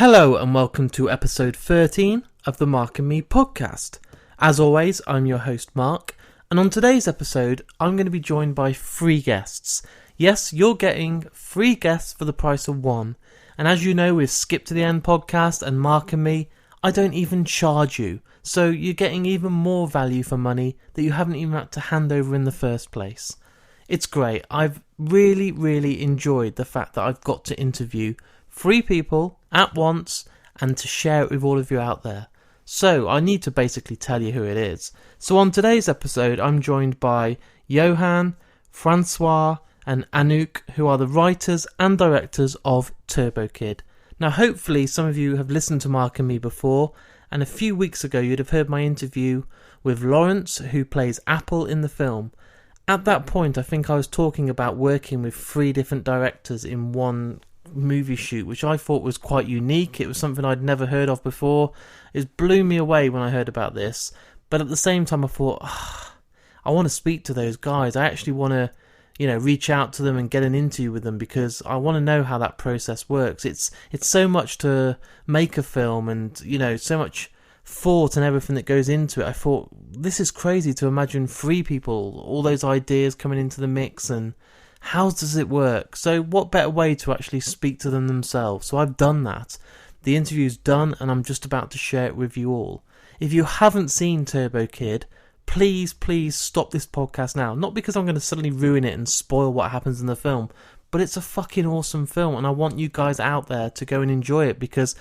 Hello and welcome to episode 13 of the Mark and Me podcast. As always, I'm your host Mark, and on today's episode, I'm going to be joined by 3 guests. Yes, you're getting 3 guests for the price of 1. And as you know, with Skip to the End podcast and Mark and Me, I don't even charge you. So you're getting even more value for money that you haven't even had to hand over in the first place. It's great. I've really enjoyed the fact that I've got to interview 3 people at once and to share it with all of you out there. So I need to basically tell you who it is. So on today's episode, I'm joined by Yoann, François and Anouk, who are the writers and directors of Turbo Kid. Now hopefully some of you have listened to Mark and Me before, and a few weeks ago you'd have heard my interview with Lawrence, who plays Apple in the film. At that point I think I was talking about working with 3 different directors in one movie shoot, which I thought was quite unique. It was something I'd never heard of before. It blew me away when I heard about this, but at the same time I thought, I want to speak to those guys. I actually want to, reach out to them and get an interview with them, because I want to know how that process works. It's so much to make a film, and so much thought and everything that goes into it. I thought, this is crazy to imagine 3 people, all those ideas coming into the mix, and how does it work? So what better way to actually speak to them themselves? So I've done that. The interview's done and I'm just about to share it with you all. If you haven't seen Turbo Kid, please stop this podcast now. Not because I'm going to suddenly ruin it and spoil what happens in the film, but it's a fucking awesome film and I want you guys out there to go and enjoy it, because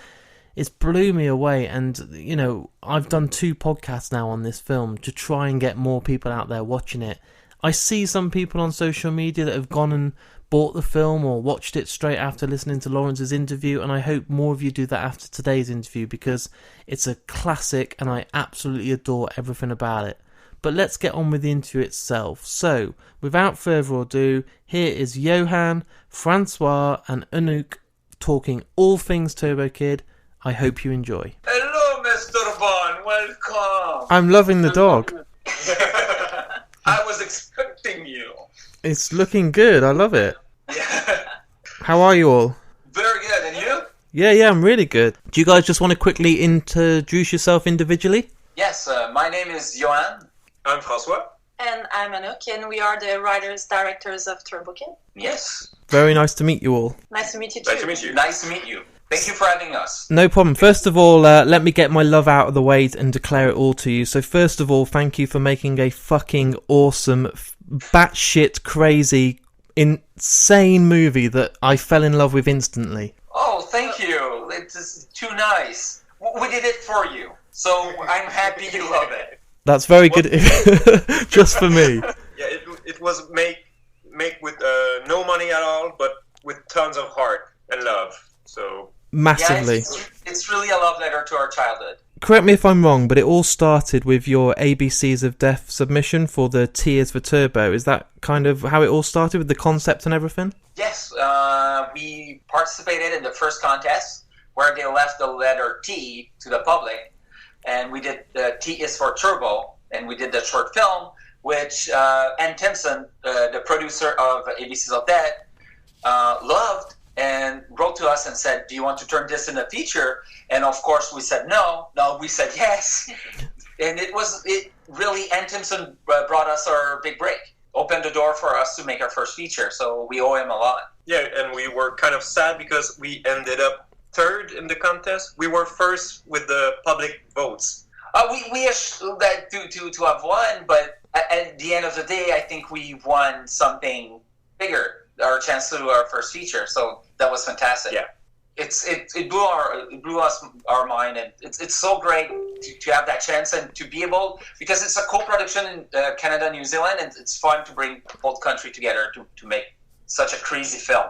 it's blew me away. And I've done 2 podcasts now on this film to try and get more people out there watching it. I see some people on social media that have gone and bought the film or watched it straight after listening to Lawrence's interview, and I hope more of you do that after today's interview, because it's a classic and I absolutely adore everything about it. But let's get on with the interview itself. So, without further ado, here is Yoann, François and Anouk talking all things Turbo Kid. I hope you enjoy. Hello, Mr. Bond. Welcome. I'm loving the dog. I was expecting you. It's looking good. I love it. Yeah. How are you all? Very good. And you? Yeah, I'm really good. Do you guys just want to quickly introduce yourself individually? Yes, my name is Yoann. I'm François. And I'm Anouk, and we are the writers-directors of Turbo Kid. Yes. Very nice to meet you all. Nice to meet you too. Nice to meet you. Nice to meet you. Thank you for having us. No problem. First of all, let me get my love out of the way and declare it all to you. So first of all, thank you for making a fucking awesome, batshit crazy, insane movie that I fell in love with instantly. Oh, thank you. It's too nice. We did it for you, so I'm happy you love it. That's very good, just for me. Yeah, it was make with no money at all, but with tons of heart and love. So massively. Yeah, it's really a love letter to our childhood. Correct me if I'm wrong, but it all started with your ABCs of Death submission for the Tears for Turbo. Is that kind of how it all started, with the concept and everything? Yes, we participated in the first contest where they left the letter T to the public, and we did the T is for Turbo, and we did the short film, which Ann Timpson, the producer of ABCs of Death, loved, and wrote to us and said, do you want to turn this into a feature? And of course we said no. No, we said yes. And it really, Ann Timpson brought us our big break, opened the door for us to make our first feature. So we owe him a lot. Yeah, and we were kind of sad because we ended up 3rd in the contest. We were 1st with the public votes. We assumed that to have won, but at the end of the day, I think we won something bigger. Our chance to do our first feature, so that was fantastic. Yeah, it blew our mind, and it's so great to have that chance and to be able, because it's a co-production in Canada and New Zealand, and it's fun to bring both countries together to make such a crazy film.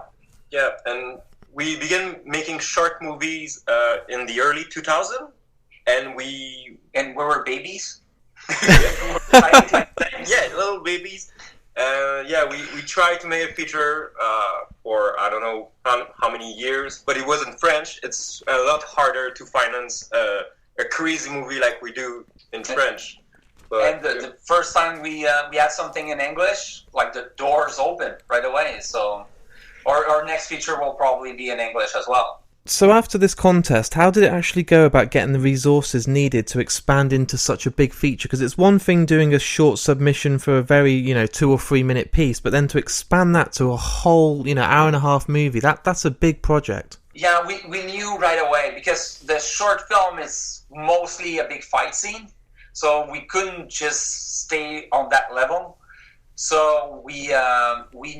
Yeah, and we began making short movies in the early 2000s, and we were babies. Yeah, little babies. We tried to make a feature for I don't know how many years, but it was in French. It's a lot harder to finance a crazy movie like we do in French. But, and the first time we had something in English, like the doors open right away. So our next feature will probably be in English as well. So after this contest, how did it actually go about getting the resources needed to expand into such a big feature? Because it's one thing doing a short submission for a very, 2 or 3 minute piece, but then to expand that to a whole, hour and a half movie, that's a big project. Yeah, we knew right away, because the short film is mostly a big fight scene, so we couldn't just stay on that level. So we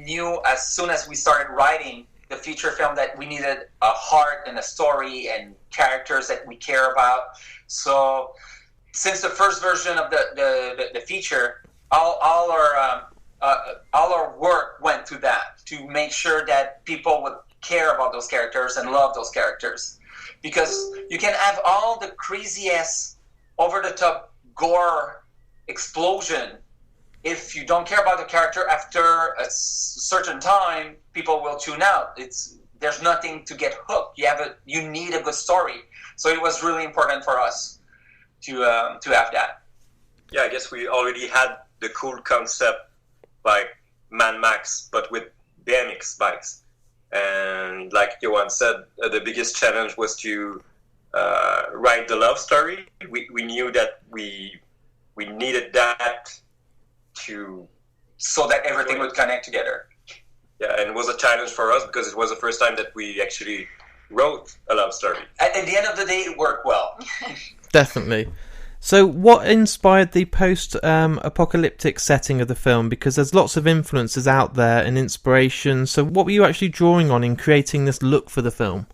knew as soon as we started writing the feature film that we needed a heart and a story and characters that we care about. So since the first version of the feature, all our work went to that, to make sure that people would care about those characters and love those characters. Because you can have all the craziest, over-the-top gore explosion. If you don't care about the character, after a certain time, people will tune out. There's nothing to get hooked. You need a good story. So it was really important for us to have that. Yeah, I guess we already had the cool concept like Mad Max, but with BMX bikes. And like Yoann said, the biggest challenge was to write the love story. We knew that we needed that so that everything would connect together. Yeah, and it was a challenge for us because it was the first time that we actually wrote a love story. At the end of the day, it worked well. Definitely. So what inspired the post-apocalyptic setting of the film? Because there's lots of influences out there and inspiration. So what were you actually drawing on in creating this look for the film?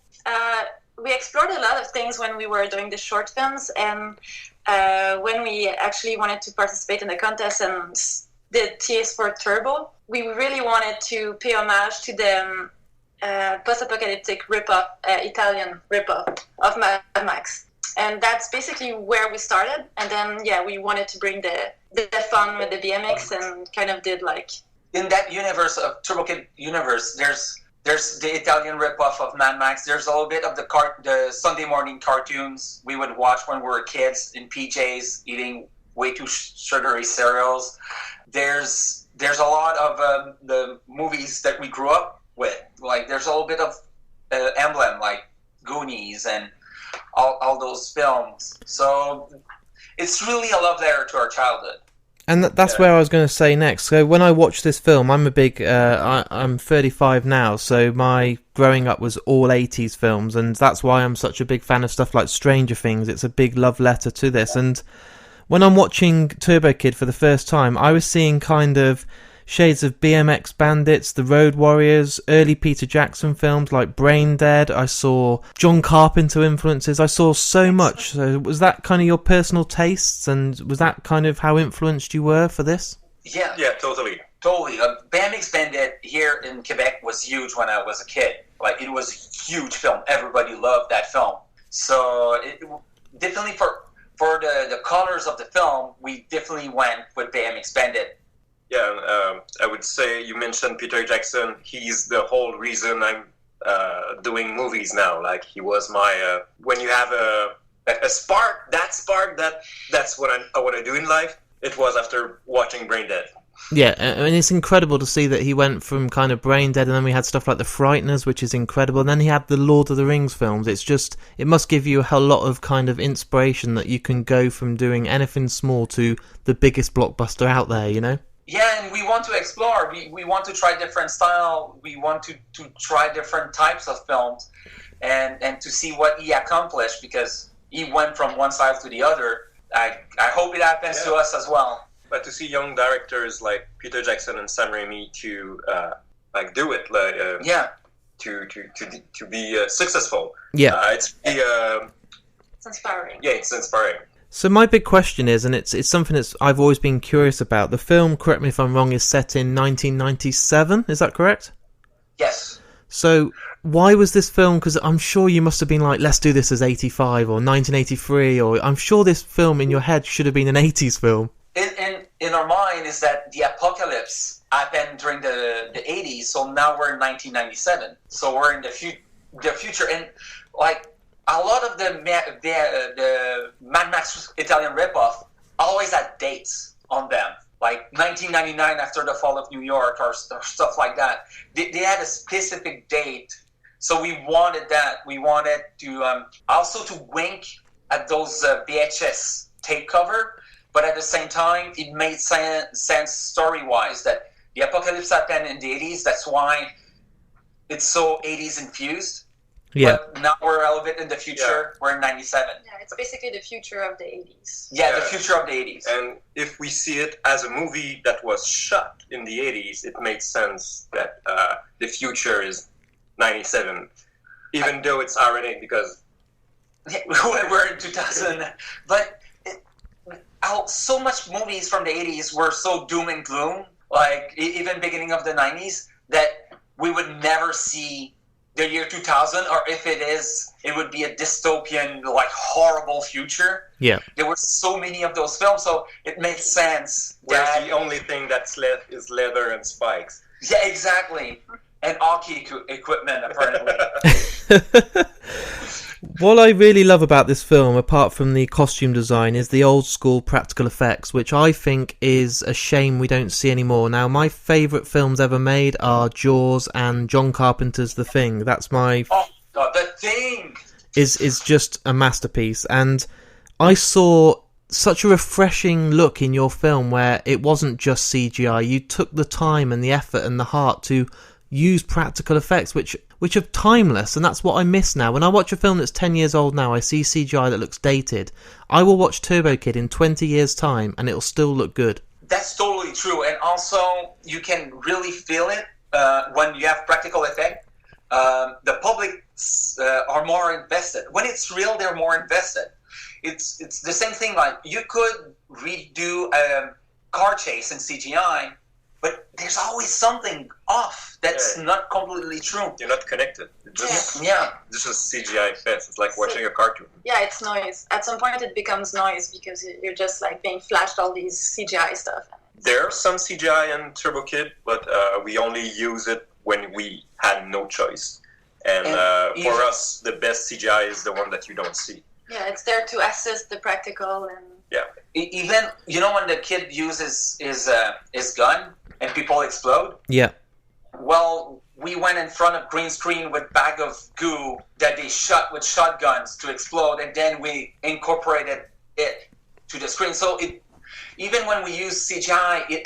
We explored a lot of things when we were doing the short films, and when we actually wanted to participate in the contest and did TS for Turbo, we really wanted to pay homage to the post-apocalyptic ripoff, Italian ripoff of Mad Max. And that's basically where we started. And then, we wanted to bring the fun with the BMX and kind of did like... In that universe of Turbo Kid universe, there's the Italian ripoff of Mad Max. There's a little bit of the Sunday morning cartoons we would watch when we were kids in PJs, eating way too sugary cereals. There's a lot of the movies that we grew up with. Like there's a little bit of emblem, like Goonies and all those films. So it's really a love letter to our childhood. And that's where I was going to say next. So when I watch this film, I'm a big... I'm 35 now, so my growing up was all 80s films, and that's why I'm such a big fan of stuff like Stranger Things. It's a big love letter to this. And when I'm watching Turbo Kid for the first time, I was seeing kind of shades of BMX Bandits, The Road Warriors, early Peter Jackson films like Brain Dead. I saw John Carpenter influences. I saw so much. So was that kind of your personal tastes, and was that kind of how influenced you were for this? Yeah, totally. BMX Bandit here in Quebec was huge when I was a kid. Like it was a huge film. Everybody loved that film. So it definitely for the colors of the film, we definitely went with BMX Bandit. Yeah, I would say you mentioned Peter Jackson. He's the whole reason I'm doing movies now. Like he was my when you have a spark, that's what I want to do in life. It was after watching Brain Dead. Yeah, and it's incredible to see that he went from kind of Brain Dead, and then we had stuff like The Frighteners, which is incredible, and then he had the Lord of the Rings films. It must give you a lot of kind of inspiration that you can go from doing anything small to the biggest blockbuster out there, you know? Yeah, and we want to explore. We want to try different style. We want to try different types of films and to see what he accomplished, because he went from one side to the other. I hope it happens to us as well. But to see young directors like Peter Jackson and Sam Raimi to do it, to be successful. Yeah, it's inspiring. Yeah, it's inspiring. So my big question is, and it's something that I've always been curious about. The film, correct me if I'm wrong, is set in 1997. Is that correct? Yes. So why was this film? Because I'm sure you must have been like, let's do this as 85 or 1983, or I'm sure this film in your head should have been an 80s film. In our mind is that the apocalypse happened during the 80s, so now we're in 1997. So we're in the future, and like a lot of the Mad Max Italian ripoff always had dates on them, like 1999 after the fall of New York or stuff like that. They had a specific date So we wanted that. We wanted to also to wink at those VHS tape cover, but at the same time, it made sense story-wise that the apocalypse happened in the 80s. That's why it's so 80s infused. Yeah. But now we're a little bit in the future. Yeah. We're in 97. Yeah, it's basically the future of the 80s. Yeah, the future of the 80s. And if we see it as a movie that was shot in the 80s, it makes sense that the future is 97. Even though it's ironic because we're in 2000. But so much movies from the 80s were so doom and gloom, like even beginning of the 90s, that we would never see the year 2000, or if it is, it would be a dystopian, like horrible future. Yeah. There were so many of those films, so it made sense. Whereas the only thing that's left is leather and spikes. Yeah, exactly. And hockey equipment, apparently. What I really love about this film, apart from the costume design, is the old school practical effects, which I think is a shame we don't see anymore. Now, my favourite films ever made are Jaws and John Carpenter's The Thing. That's my... Oh, God, The Thing! Is just a masterpiece. And I saw such a refreshing look in your film where it wasn't just CGI. You took the time and the effort and the heart to use practical effects, which are timeless, and that's what I miss now. When I watch a film that's 10 years old now, I see CGI that looks dated. I will watch Turbo Kid in 20 years' time, and it'll still look good. That's totally true, and also you can really feel it when you have practical effect. The public are more invested. When it's real, they're more invested. It's the same thing. Like you could redo a car chase in CGI, but there's always something off that's not completely true. You're not connected. It's just, It's just CGI fest. It's like watching a cartoon. Yeah, it's noise. At some point it becomes noise because you're just like being flashed all these CGI stuff. There are some CGI in Turbo Kid, but we only use it when we had no choice. And for us, the best CGI is the one that you don't see. Yeah, it's there to assist the practical and... Yeah. Even, when the kid uses his gun and people explode? Yeah. Well, we went in front of green screen with bag of goo that they shot with shotguns to explode, and then we incorporated it to the screen. So even when we use CGI, it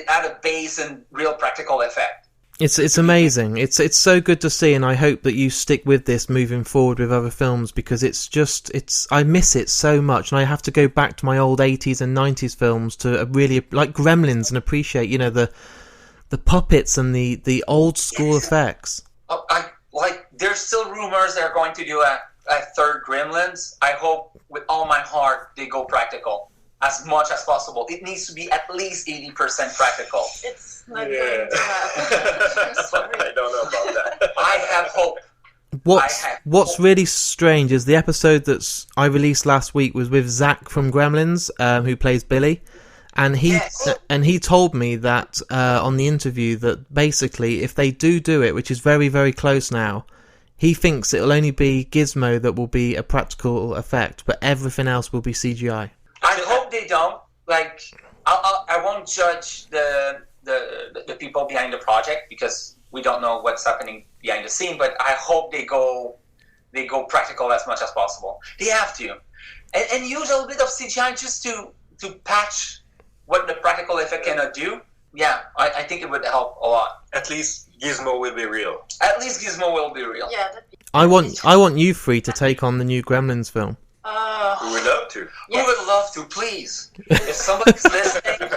added base and real practical effect. It's amazing. It's so good to see, and I hope that you stick with this moving forward with other films, because I miss it so much, and I have to go back to my old 80s and 90s films to really, like Gremlins, and appreciate the puppets and the old school effects. There's still rumors they're going to do a third Gremlins. I hope with all my heart they go practical as much as possible. It needs to be at least 80% practical. It's not going to happen. I don't know about that. I have hope. What's really strange is the episode that I released last week was with Zach from Gremlins, who plays Billy, and he told me that on the interview that basically if they do it, which is very, very close now, he thinks it'll only be Gizmo that will be a practical effect, but everything else will be CGI. I hope they don't. Like, I won't judge the people behind the project because we don't know what's happening behind the scene. But I hope they go practical as much as possible. They have to, and use a little bit of CGI just to patch what the practical effect cannot do. Yeah, I think it would help a lot. At least Gizmo will be real. At least Gizmo will be real. Yeah. I want you three to take on the new Gremlins film. We would love to. Yes. We would love to, please. If somebody's listening,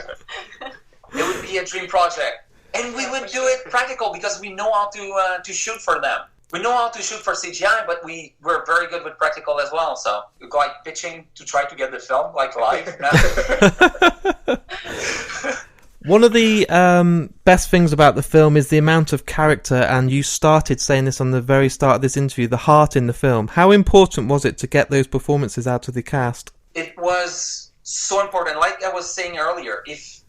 it would be a dream project. And we would do it practical because we know how to shoot for them. We know how to shoot for CGI, but we're very good with practical as well. So we're like pitching to try to get the film like live. One of the best things about the film is the amount of character, and you started saying this on the very start of this interview, the heart in the film. How important was it to get those performances out of the cast? It was so important. Like I was saying earlier, if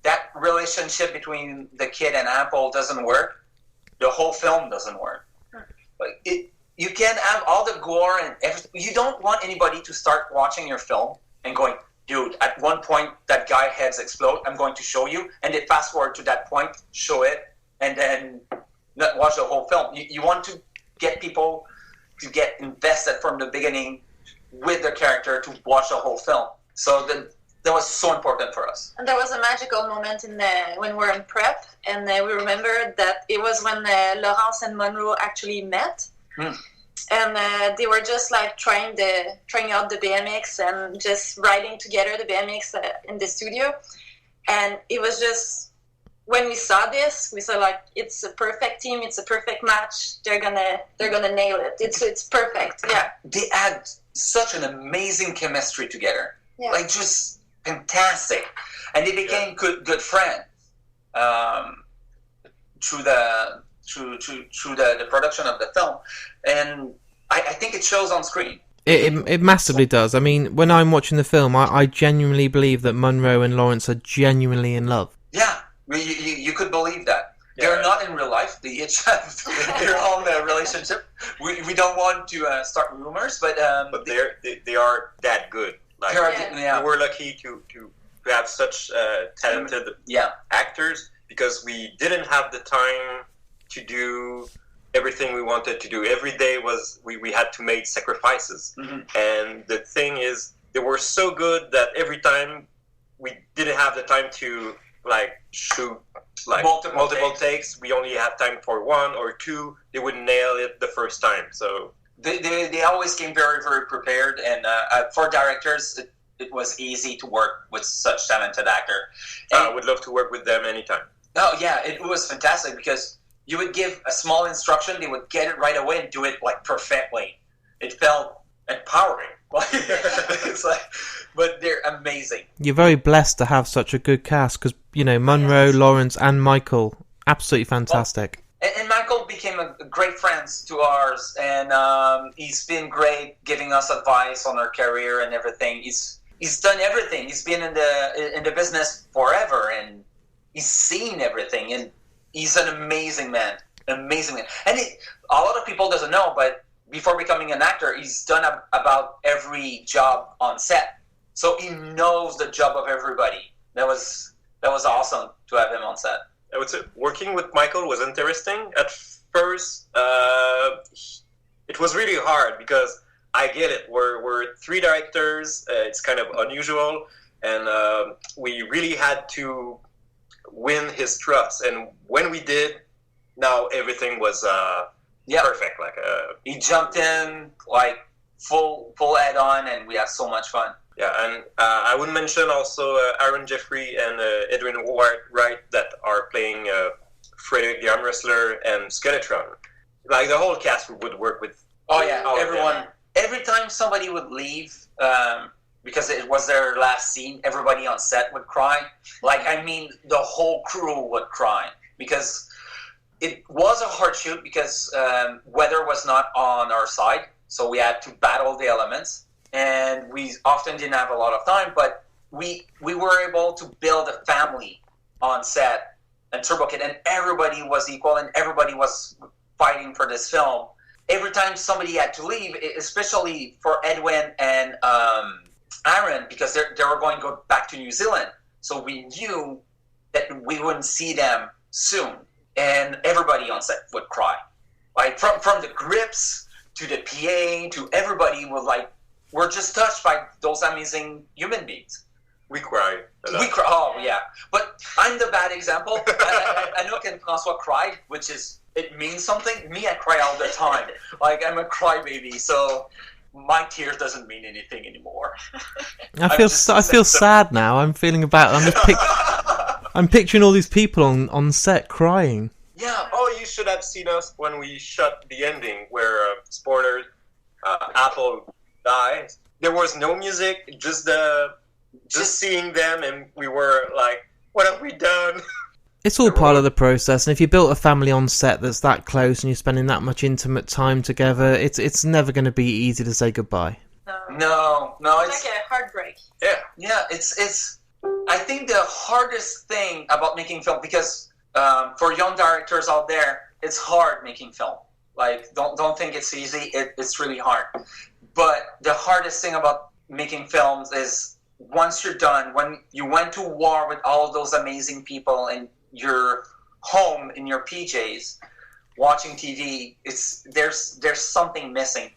that relationship between the kid and Apple doesn't work, the whole film doesn't work. Like you can have all the gore and everything. You don't want anybody to start watching your film and going, dude, at one point that guy heads explode, I'm going to show you, and they fast forward to that point, show it, and then not watch the whole film. You want to get people to get invested from the beginning with the character to watch the whole film. So that was so important for us. And there was a magical moment when we were in prep, and we remembered that it was when Laurence and Monroe actually met. And they were just like trying out the BMX and just riding together the BMX in the studio. And it was just, when we saw this, we saw like, it's a perfect team, it's a perfect match. They're gonna nail it. It's perfect. Yeah. They had such an amazing chemistry together. Yeah. Like just fantastic. And they became good friends through the production of the film. And I think it shows on screen. It massively does. I mean, when I'm watching the film, I genuinely believe that Monroe and Laurence are genuinely in love. Yeah, you could believe that. Yeah. They're not in real life. They each have their own relationship. We don't want to start rumors, but they are that good. Like, we were lucky to have such talented actors, because we didn't have the time to do everything we wanted to do. Every day was we had to make sacrifices. And the thing is, they were so good that every time we didn't have the time to like shoot like multiple takes. We only had time for one or two. They would nail it the first time. So they always came very, very prepared, and for directors it was easy to work with such talented actor. I would love to work with them anytime. Oh yeah, it was fantastic, because you would give a small instruction, they would get it right away and do it like perfectly. It felt empowering. It's like, but they're amazing. You're very blessed to have such a good cast, because Monroe, Laurence, and Michael, absolutely fantastic. Well, and Michael became a great friend to ours, and he's been great giving us advice on our career and everything. He's done everything. He's been in the business forever, and he's seen everything, and he's an amazing man. And a lot of people doesn't know, but before becoming an actor, he's done about every job on set. So he knows the job of everybody. That was awesome to have him on set. I would say working with Michael was interesting. At first, it was really hard, because I get it. We're three directors. It's kind of unusual, and we really had to win his trust. And when we did, now everything was perfect. Like he jumped in like full head on, and we had so much fun. Yeah, and I would mention also Aaron Jeffrey and Edwin Wright that are playing Frederick the Arm Wrestler and Skeletron. Like the whole cast would work with. Oh yeah, everyone. Every time somebody would leave, because it was their last scene, everybody on set would cry. The whole crew would cry, because it was a hard shoot, because weather was not on our side, so we had to battle the elements. And we often didn't have a lot of time, but we were able to build a family on set and Turbo Kid, and everybody was equal, and everybody was fighting for this film. Every time somebody had to leave, especially for Edwin and Aaron, because they were going to go back to New Zealand, so we knew that we wouldn't see them soon, and everybody on set would cry. Like from the grips to the PA to everybody was like, we're just touched by those amazing human beings. We cried. Oh, yeah. But I'm the bad example. Anouk and François cried, which is, it means something. Me, I cry all the time. Like, I'm a crybaby, so my tears doesn't mean anything anymore. I feel sad now. I'm picturing all these people on set crying. Yeah. Oh, you should have seen us when we shot the ending, where spoiler, Apple dies. There was no music, just seeing them, and we were like, what have we done? It's all part of the process, and if you built a family on set that's that close and you're spending that much intimate time together, it's never going to be easy to say goodbye. No, it's like a heartbreak. Yeah. It's I think the hardest thing about making film, because for young directors out there, it's hard making film. Like, don't think it's easy. It's really hard. But the hardest thing about making films is, once you're done, when you went to war with all of those amazing people and you're home in your PJs, watching TV, there's something missing.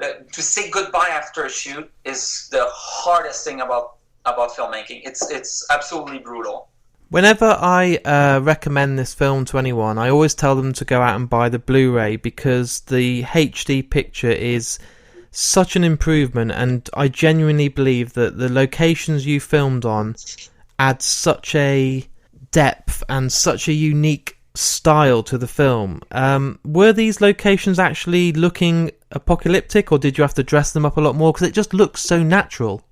To say goodbye after a shoot is the hardest thing about filmmaking. It's absolutely brutal. Whenever I recommend this film to anyone, I always tell them to go out and buy the Blu-ray, because the HD picture is such an improvement, and I genuinely believe that the locations you filmed on add such a depth and such a unique style to the film. Were these locations actually looking apocalyptic, or did you have to dress them up a lot more? Because it just looks so natural.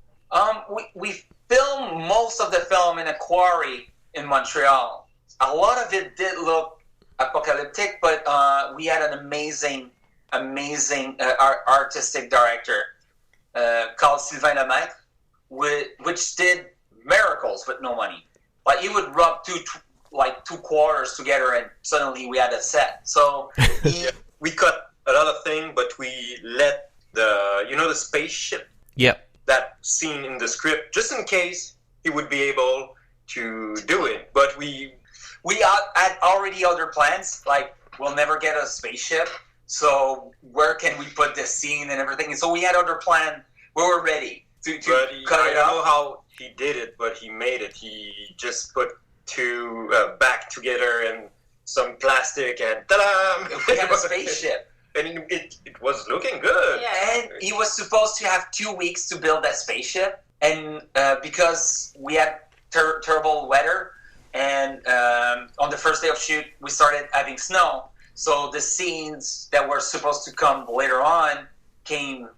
We filmed most of the film in a quarry in Montreal. A lot of it did look apocalyptic, but we had an amazing artistic director called Sylvain Lemaitre, which did miracles with no money. Like, he would rub two quarters together and suddenly we had a set. So we cut a lot of things, but we let the spaceship. Yep. That scene in the script, just in case he would be able to do it. But we had already other plans. Like, we'll never get a spaceship, so where can we put this scene and everything? And so we had other plans. We were ready to cut it out. I don't know how he did it, but he made it. He just put two back together and some plastic, and ta-da! We had a spaceship. And it was looking good. Yeah. And he was supposed to have 2 weeks to build that spaceship. And because we had terrible weather, and on the first day of shoot, we started having snow. So the scenes that were supposed to come later on came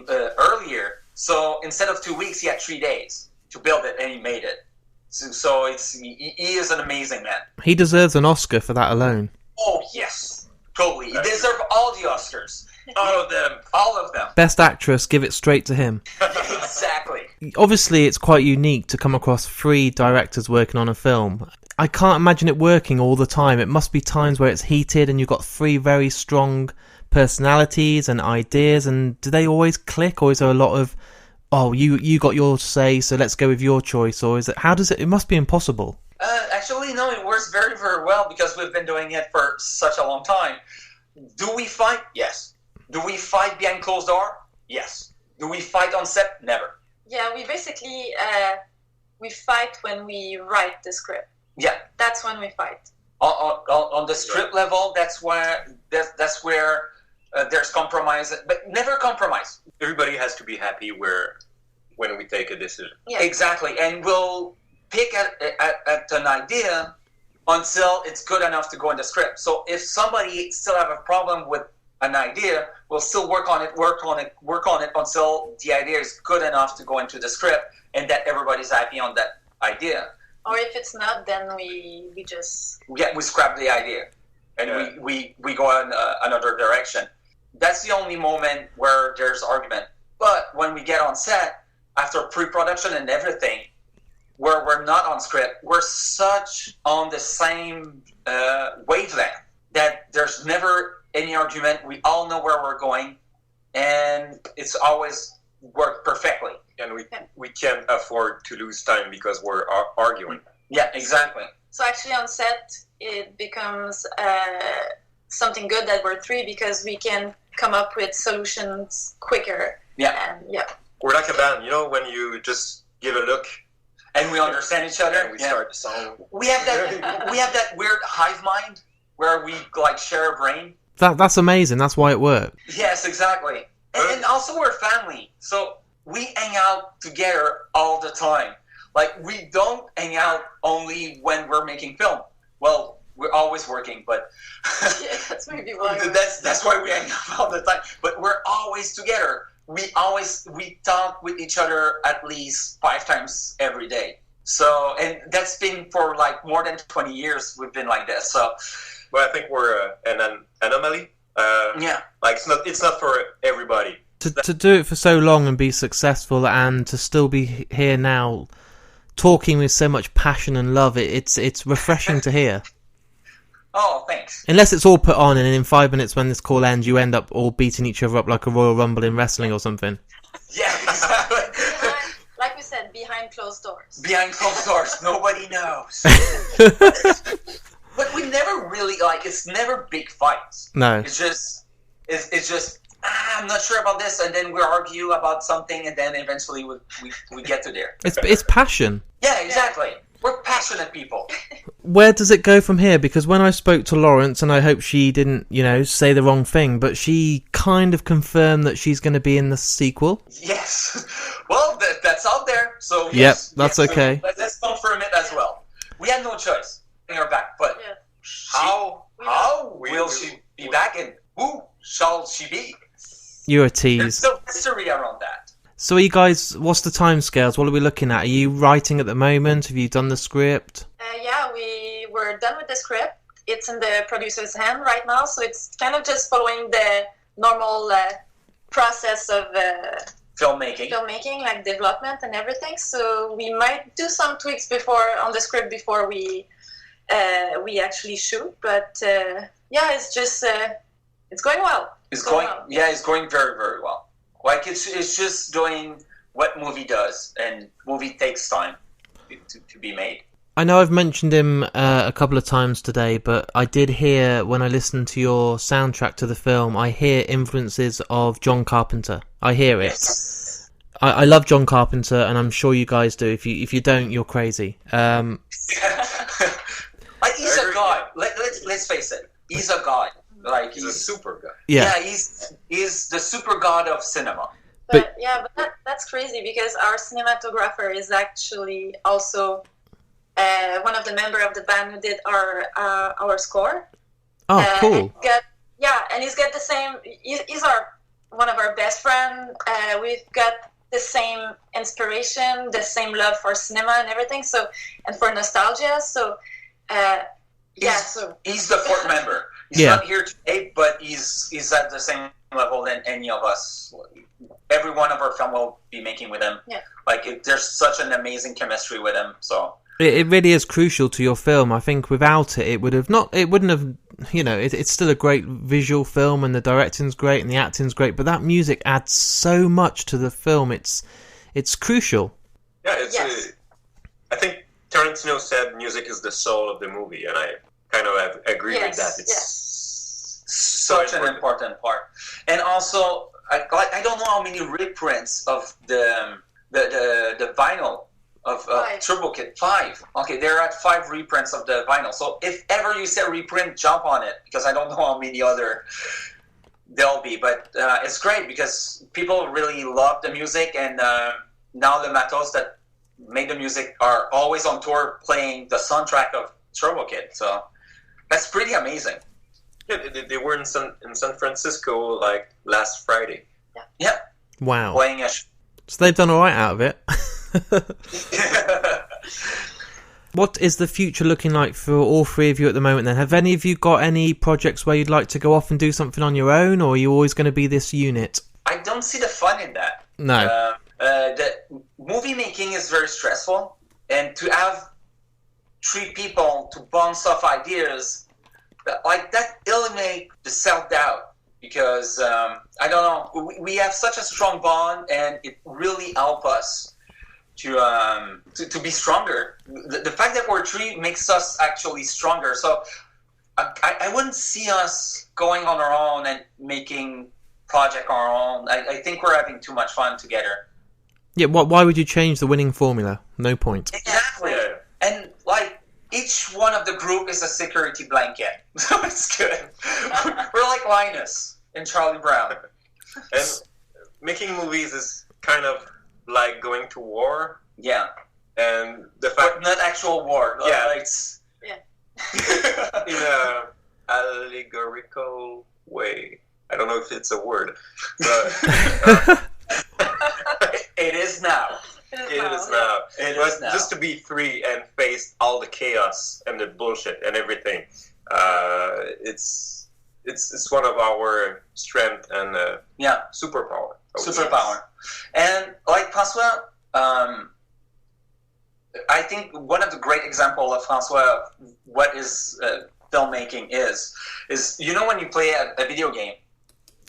earlier. So instead of 2 weeks, he had 3 days to build it, and he made it. So he is an amazing man. He deserves an Oscar for that alone. Oh, yes. Totally. He deserves all the Oscars. All of them. All of them. Best actress, give it straight to him. Exactly. Obviously, it's quite unique to come across 3 directors working on a film. I can't imagine it working all the time. It must be times where it's heated and you've got 3 very strong personalities and ideas, and do they always click, or is there a lot of, oh, you got your say, so let's go with your choice, or is it, how does it must be impossible. Actually, no, it works very, very well because we've been doing it for such a long time. Do we fight? Yes. Do we fight behind closed door? Yes. Do we fight on set? Never. Yeah, we basically we fight when we write the script. Yeah. That's when we fight. On the script level, that's where there's compromise, but never compromise. Everybody has to be happy when we take a decision. Yeah. Exactly, and we'll pick at an idea until it's good enough to go in the script. So if somebody still have a problem with an idea, we'll still work on it until the idea is good enough to go into the script and that everybody's happy on that idea. Or if it's not, then we just... Yeah, we scrap the idea and we go in another direction. That's the only moment where there's argument. But when we get on set, after pre-production and everything, where we're not on script, we're such on the same wavelength that there's never any argument. We all know where we're going, and it's always worked perfectly. And we can't afford to lose time because we're arguing. Yeah, exactly. So actually on set, it becomes something good that we're 3 because we can come up with solutions quicker. Yeah. And yeah. We're like a band, when you just give a look. And we understand each other. And we start the song. We have that weird hive mind where we share a brain. That's amazing. That's why it worked. Yes, exactly. And also we're family. So we hang out together all the time. Like, we don't hang out only when we're making film. Well, we're always working, but yeah, that's maybe why. That's why we hang out all the time. But we're always together. We talk with each other at least 5 times every day. So, and that's been for more than 20 years. We've been like this. So, well, I think we're an anomaly. Yeah, it's not for everybody. To do it for so long and be successful, and to still be here now, talking with so much passion and love, it's refreshing to hear. Oh, thanks. Unless it's all put on, and in 5 minutes when this call ends, you end up all beating each other up like a Royal Rumble in wrestling or something. Yeah, exactly. Like we said, behind closed doors. Behind closed doors, nobody knows. But we never really it's never big fights. No. It's just I'm not sure about this, and then we argue about something, and then eventually we get to there. It's passion. Yeah, exactly. We're passionate people. Where does it go from here? Because when I spoke to Lawrence, and I hope she didn't, say the wrong thing, but she kind of confirmed that she's going to be in the sequel. Yes. Well, that's out there. So yes, that's okay. So let's confirm it as well. We had no choice. Bring her back, but how will she be back, and who shall she be? You're a There's tease. still mystery around that. So, are you guys? What's the timescales? What are we looking at? Are you writing at the moment? Have you done the script? Yeah, we were done with the script. It's in the producer's hand right now, so it's kind of just following the normal process of filmmaking, like development and everything. So we might do some tweaks on the script before we actually shoot. But it's just it's going well. It's going very, very well. Like it's just doing what movie does, and movie takes time to be made. I know I've mentioned him a couple of times today, but I did hear, when I listened to your soundtrack to the film, I hear influences of John Carpenter. I hear it. Yes. I love John Carpenter, and I'm sure you guys do. If you don't, you're crazy. He's a god. Let's face it. He's a god. Like he's a super guy. Yeah, he's the super god of cinema. But that's crazy, because our cinematographer is actually also one of the members of the band who did our score. Oh, cool. And he's got the same. He's one of our best friends. We've got the same inspiration, the same love for cinema and everything. So, and for nostalgia. So, he's the fourth member. He's not here today, but he's at the same level than any of us. Every one of our film will be making with him. Yeah. There's such an amazing chemistry with him. So it really is crucial to your film. I think without it, it wouldn't have. It's still a great visual film, and the directing's great, and the acting's great. But that music adds so much to the film. It's crucial. Yeah, I think Tarantino said music is the soul of the movie, and I kind of agree with that. It's such an important part. And also, I don't know how many reprints of the vinyl of Turbo Kid. 5. Okay, they're at 5 reprints of the vinyl. So if ever you say reprint, jump on it, because I don't know how many other there'll be. But it's great, because people really love the music, and now the Matos that made the music are always on tour playing the soundtrack of Turbo Kid. So that's pretty amazing. Yeah, they were in San Francisco last Friday. Yeah. Wow. Playing So they've done all right out of it. What is the future looking like for all three of you at the moment then? Have any of you got any projects where you'd like to go off and do something on your own, or are you always going to be this unit? I don't see the fun in that. No. The movie making is very stressful, and to have 3 people to bounce off ideas, that eliminate the self-doubt, because I don't know, we have such a strong bond, and it really helps us to be stronger. The fact that we're 3 makes us actually stronger. So I wouldn't see us going on our own and making project on our own. I think we're having too much fun together. Yeah, why would you change the winning formula? No point. Exactly. And each one of the group is a security blanket. So it's good. We're like Linus and Charlie Brown. And making movies is kind of like going to war. Yeah. And the fact... But not actual war. Yeah. In a allegorical way. I don't know if it's a word. But... It is now. It is now. Just to be 3 and face all the chaos and the bullshit and everything, it's one of our strength and superpower. Superpower. And like François, I think one of the great examples of François of what is filmmaking is when you play a video game,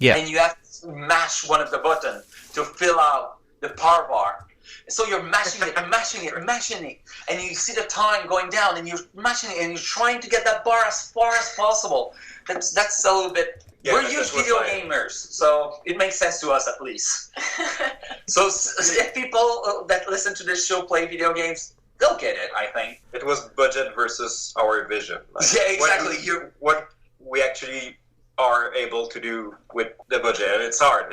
and you have to mash one of the buttons to fill out the power bar. So you're mashing it, and you see the time going down, and you're mashing it, and you're trying to get that bar as far as possible. That's a little bit. Yeah, we're huge video gamers, so it makes sense to us at least. So if people that listen to this show play video games, they'll get it. I think it was budget versus our vision. Like, yeah, exactly. What we actually are able to do with the budget, and it's hard.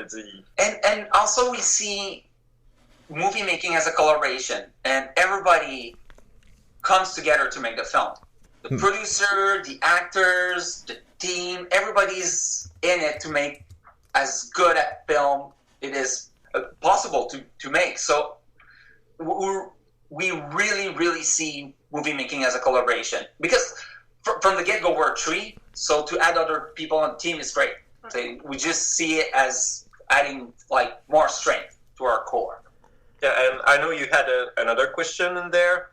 And also we see movie making as a collaboration, and everybody comes together to make the film. The producer, the actors, the team, everybody's in it to make as good a film it is possible to make. So we really, really see movie making as a collaboration, because from the get-go we're a tree, so to add other people on the team is great. We just see it as adding like more strength to our core. Yeah, and I know you had another question in there,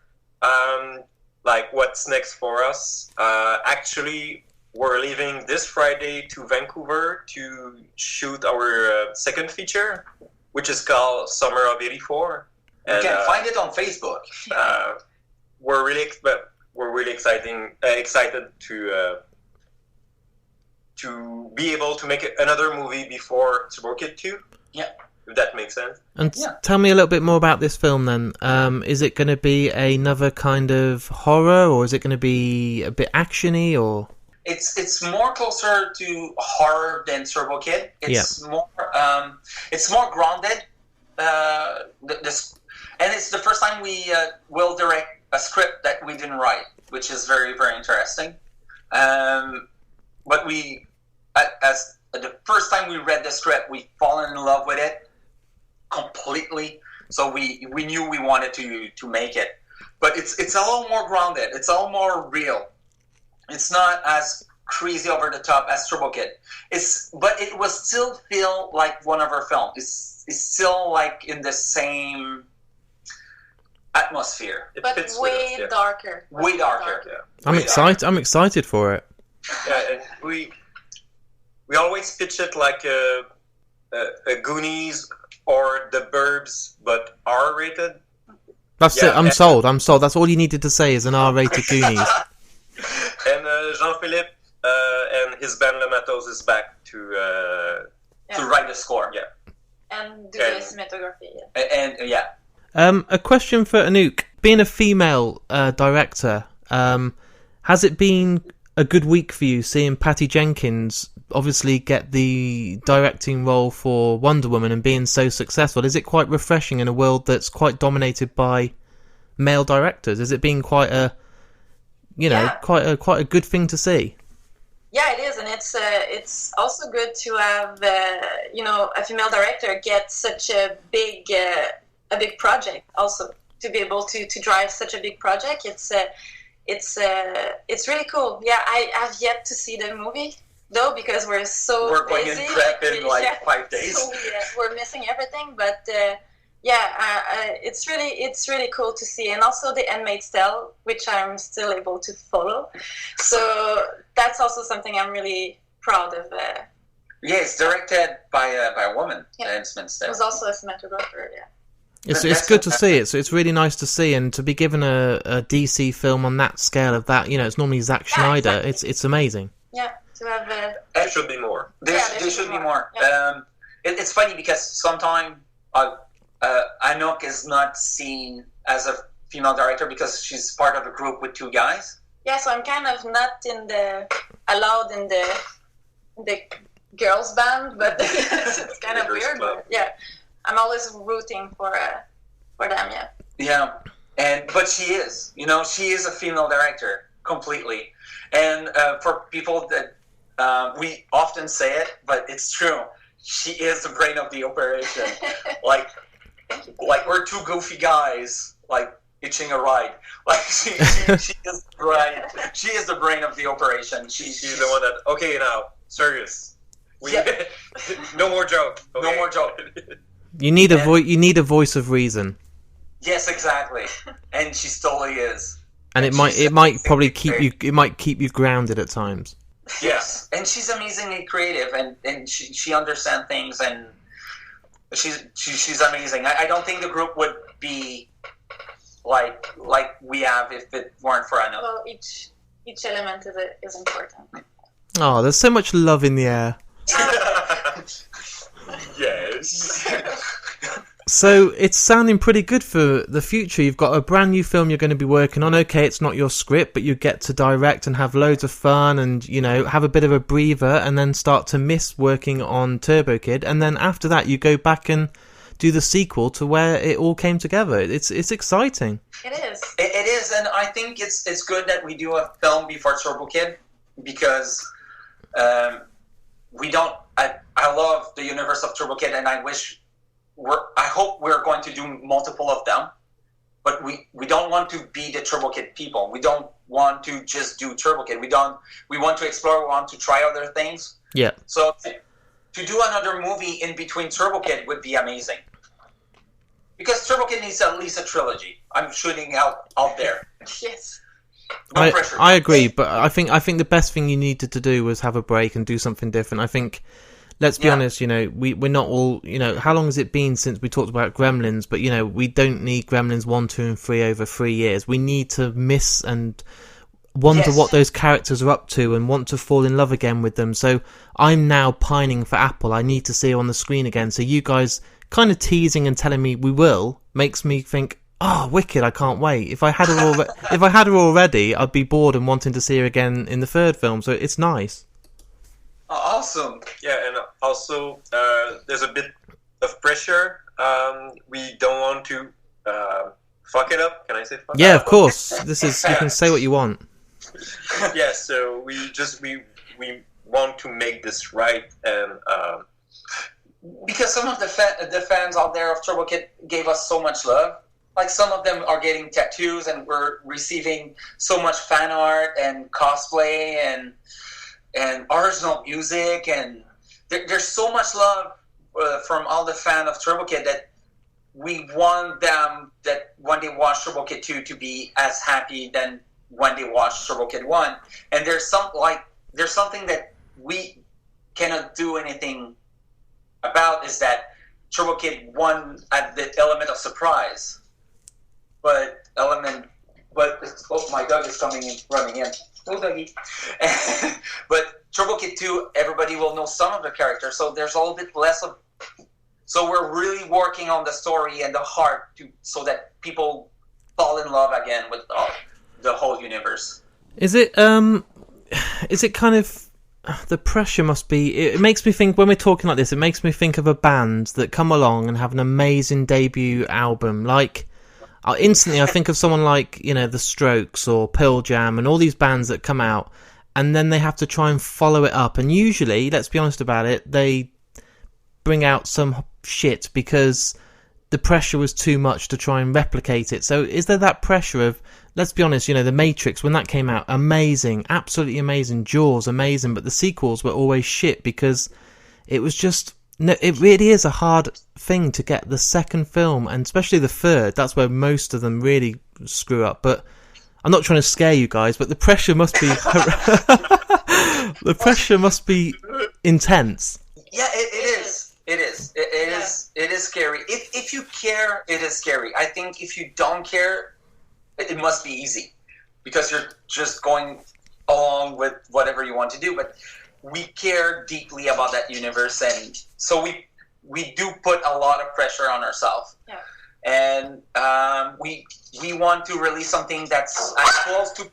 like what's next for us. Actually, we're leaving this Friday to Vancouver to shoot our second feature, which is called Summer of '84. You can find it on Facebook. We're really excited to be able to make another movie before Turbo Kid 2. Yeah. If that makes sense. And tell me a little bit more about this film then. Is it going to be another kind of horror, or is it going to be a bit actiony, or? It's more closer to horror than Turbo Kid. It's more grounded. And it's the first time we will direct a script that we didn't write, which is very, very interesting. But as the first time we read the script, we fallen in love with it completely. So we knew we wanted to make it. But it's a little more grounded. It's a little more real. It's not as crazy over the top as Turbo Kid. But it will still feel like one of our films. It's still like in the same atmosphere. But way darker. Way darker. Yeah. I'm excited for it. Yeah, we always pitch it like a Goonies or The Burbs, but R-rated. That's it. I'm sold. That's all you needed to say is an R-rated Goonies. And Jean-Philippe and his band Le Matos is back to write the score. Yeah. And do the cinematography. A question for Anouk. Being a female director, has it been a good week for you seeing Patty Jenkins obviously get the directing role for Wonder Woman and being so successful? Is it quite refreshing in a world that's quite dominated by male directors? Has it been quite a quite a good thing to see? Yeah, it is, and it's also good to have a female director get such a big project. Also, to be able to drive such a big project, it's really cool. Yeah, I have yet to see the movie though, because we're going busy. in prep in 5 days. So we're missing everything, but it's really cool to see, and also The Handmaid's Tale, which I'm still able to follow. So that's also something I'm really proud of. Yeah, it's directed by a woman. Yeah. The Handmaid's Tale. It was also a cinematographer. Yeah. It's good to see it. So it's really nice to see, and to be given a DC film on that scale of that, it's normally Zack Snyder. Exactly. It's amazing. Yeah, to have. There should be more. There should be more. Yeah. It's funny because sometimes Anouk is not seen as a female director because she's part of a group with 2 guys. Yeah, so I'm kind of not allowed in the girls band, but it's kind of weird. But yeah, I'm always rooting for them. Yeah. Yeah, but she is. She is a female director completely. And for people that we often say it, but it's true. She is the brain of the operation. like we're 2 goofy guys, itching a ride. She is right. She is the brain of the operation. She's the one that. Okay, now serious. No more joke. Okay. No more joke. You need a voice of reason. Yes, exactly. And she totally is. And it might probably keep you. It might keep you grounded at times. Yes, and she's amazingly creative, and she understands things, and She's amazing. I don't think the group would be like we have if it weren't for Anouk. Well, each element is important. Oh, there's so much love in the air. Yes. So it's sounding pretty good for the future. You've got a brand new film you're going to be working on. Okay, it's not your script, but you get to direct and have loads of fun and, have a bit of a breather and then start to miss working on Turbo Kid. And then after that, you go back and do the sequel to where it all came together. It's exciting. It is. It is, and I think it's good that we do a film before Turbo Kid because we don't... I love the universe of Turbo Kid, and I hope we're going to do multiple of them, but we don't want to be the Turbo Kid people. We don't want to just do Turbo Kid. We want to explore. We want to try other things. Yeah. So to do another movie in between Turbo Kid would be amazing. Because Turbo Kid needs at least a trilogy. I'm shooting out there. Yes. No pressure. I agree, but I think the best thing you needed to do was have a break and do something different. I think. Let's be honest, we're not all, how long has it been since we talked about Gremlins? But, we don't need Gremlins 1, 2 and 3 over 3 years. We need to miss and wonder what those characters are up to and want to fall in love again with them. So I'm now pining for Apple. I need to see her on the screen again. So you guys kind of teasing and telling me we will makes me think, oh, wicked, I can't wait. If I had her already, I'd be bored and wanting to see her again in the third film. So it's nice. Awesome. Yeah, and also there's a bit of pressure. We don't want to fuck it up. Can I say fuck it up? Yeah, of course. This is, you can say what you want. Yeah, so we want to make this right, and because some of the fans out there of Turbo Kid gave us so much love. Like some of them are getting tattoos, and we're receiving so much fan art and cosplay and original music, and there's so much love from all the fans of Turbo Kid that we want them that when they watch Turbo Kid 2 to be as happy than when they watch Turbo Kid 1. And there's something that we cannot do anything about, is that Turbo Kid 1 had the element of surprise, but my dog is running in. Oh, doggy. But Turbo Kid 2, everybody will know some of the characters, so there's a little bit less of... So we're really working on the story and the heart so that people fall in love again with the whole universe. Is it kind of... The pressure must be... It makes me think, when we're talking like this, it makes me think of a band that come along and have an amazing debut album, like... Instantly, I think of someone like, The Strokes or Pearl Jam and all these bands that come out, and then they have to try and follow it up. And usually, let's be honest about it, they bring out some shit because the pressure was too much to try and replicate it. So is there that pressure of, let's be honest, The Matrix, when that came out, amazing, absolutely amazing, Jaws, amazing, but the sequels were always shit because it was just... No, it really is a hard thing to get the second film, and especially the third. That's where most of them really screw up. But I'm not trying to scare you guys, but the pressure must be the pressure must be intense. Yeah, it is. It is scary. If you care, it is scary. I think if you don't care, it must be easy because you're just going along with whatever you want to do. But we care deeply about that universe, and so we do put a lot of pressure on ourselves. Yeah. And we want to release something that's as close to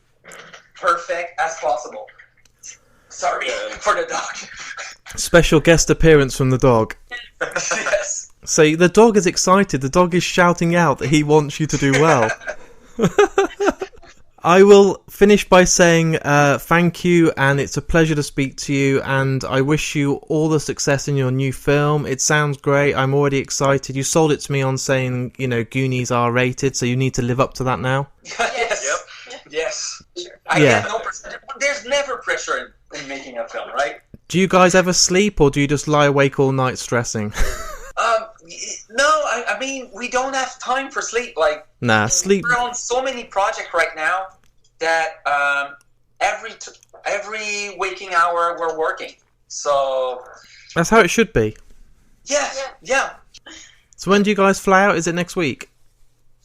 perfect as possible. Sorry for the dog. Special guest appearance from the dog. Yes. So the dog is excited. The dog is shouting out that he wants you to do well. I will finish by saying thank you, and it's a pleasure to speak to you, and I wish you all the success in your new film. It sounds great. I'm already excited. You sold it to me on saying, Goonies are rated, so you need to live up to that now. Yes. Yep. Yes. Sure. I get no pressure. There's never pressure in making a film, right? Do you guys ever sleep, or do you just lie awake all night stressing? No, I mean, we don't have time for sleep. Sleep. We're on so many projects right now that every waking hour we're working. So that's how it should be. Yeah. So when do you guys fly out? Is it next week?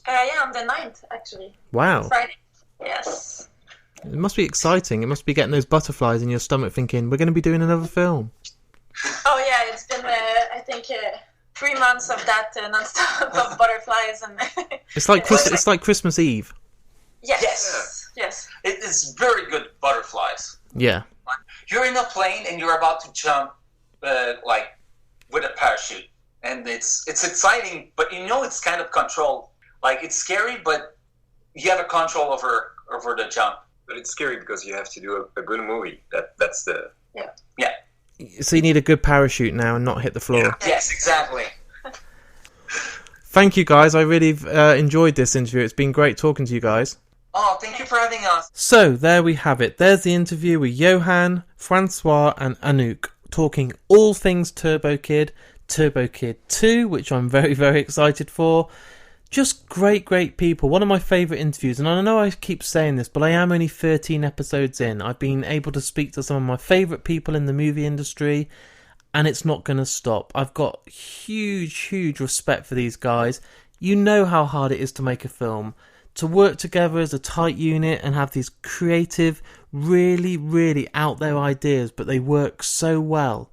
Yeah, on the 9th, actually. Wow. Friday. Yes. It must be exciting. It must be getting those butterflies in your stomach thinking, we're going to be doing another film. Oh, yeah, it's been, I think, 3 months of that non-stop of butterflies. And It's like Christmas Eve. Yes. It is very good butterflies. Yeah. You're in a plane and you're about to jump, with a parachute, and it's exciting, but it's kind of controlled. Like, it's scary, but you have a control over the jump. But it's scary because you have to do a good movie. That's the... Yeah. So you need a good parachute now and not hit the floor. Yeah. Yes, exactly. Thank you, guys. I really enjoyed this interview. It's been great talking to you guys. Oh, thank you for having us. So, there we have it. There's the interview with Yoann, François and Anouk, talking all things Turbo Kid 2, which I'm very, very excited for. Just great people. One of my favourite interviews, and I know I keep saying this, but I am only 13 episodes in. I've been able to speak to some of my favourite people in the movie industry, and it's not going to stop. I've got huge respect for these guys. You know how hard it is to make a film, to work together as a tight unit and have these creative, really out there ideas, but they work so well.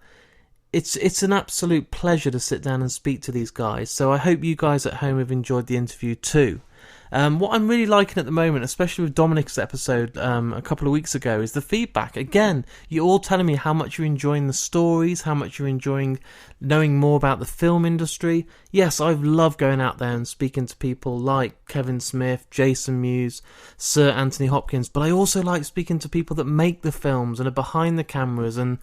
It's an absolute pleasure to sit down and speak to these guys, so I hope you guys at home have enjoyed the interview too. What I'm really liking at the moment, especially with Dominic's episode a couple of weeks ago, is the feedback. Again, you're all telling me how much you're enjoying the stories, how much you're enjoying knowing more about the film industry. Yes, I've loved going out there and speaking to people like Kevin Smith, Jason Mewes, Sir Anthony Hopkins, but I also like speaking to people that make the films and are behind the cameras, and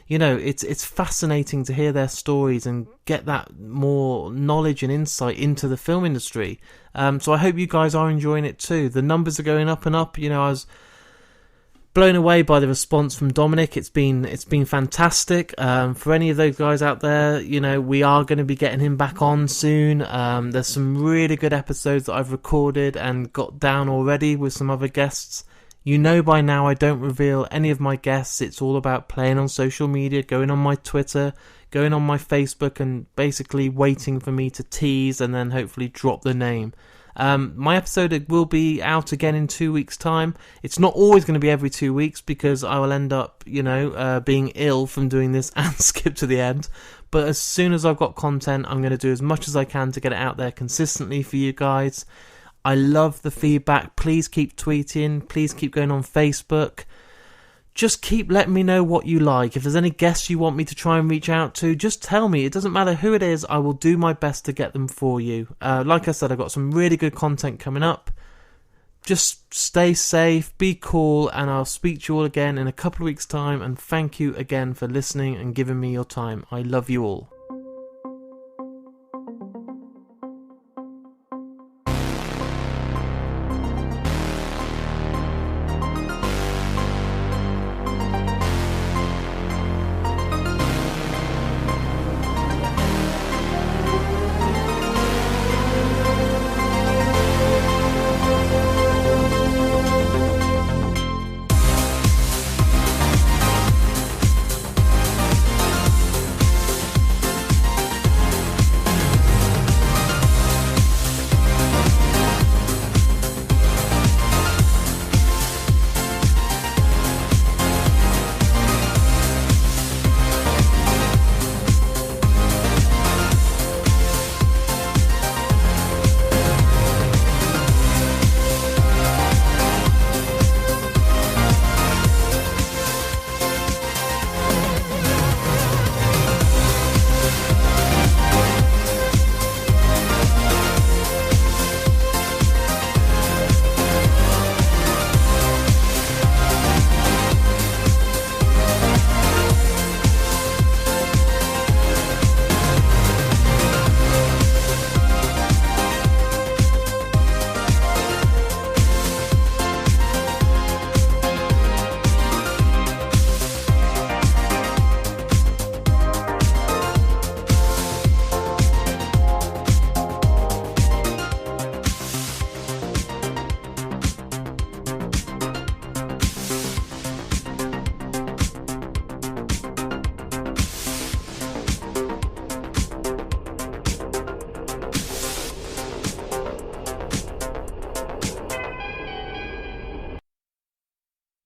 it's fascinating to hear their stories and get that more knowledge and insight into the film industry. So I hope you guys are enjoying it too. The numbers are going up and up. I was blown away by the response from Dominic. It's been fantastic. For any of those guys out there, we are going to be getting him back on soon. There's some really good episodes that I've recorded and got down already with some other guests. By now I don't reveal any of my guests. It's all about playing on social media, going on my Twitter, going on my Facebook, and basically waiting for me to tease and then hopefully drop the name. My episode will be out again in 2 weeks' time. It's not always going to be every 2 weeks because I will end up, being ill from doing this and skip to the end. But as soon as I've got content, I'm going to do as much as I can to get it out there consistently for you guys. I love the feedback. Please keep tweeting. Please keep going on Facebook. Just keep letting me know what you like. If there's any guests you want me to try and reach out to, just tell me. It doesn't matter who it is. I will do my best to get them for you. Like I said, I've got some really good content coming up. Just stay safe, be cool, and I'll speak to you all again in a couple of weeks' time. And thank you again for listening and giving me your time. I love you all.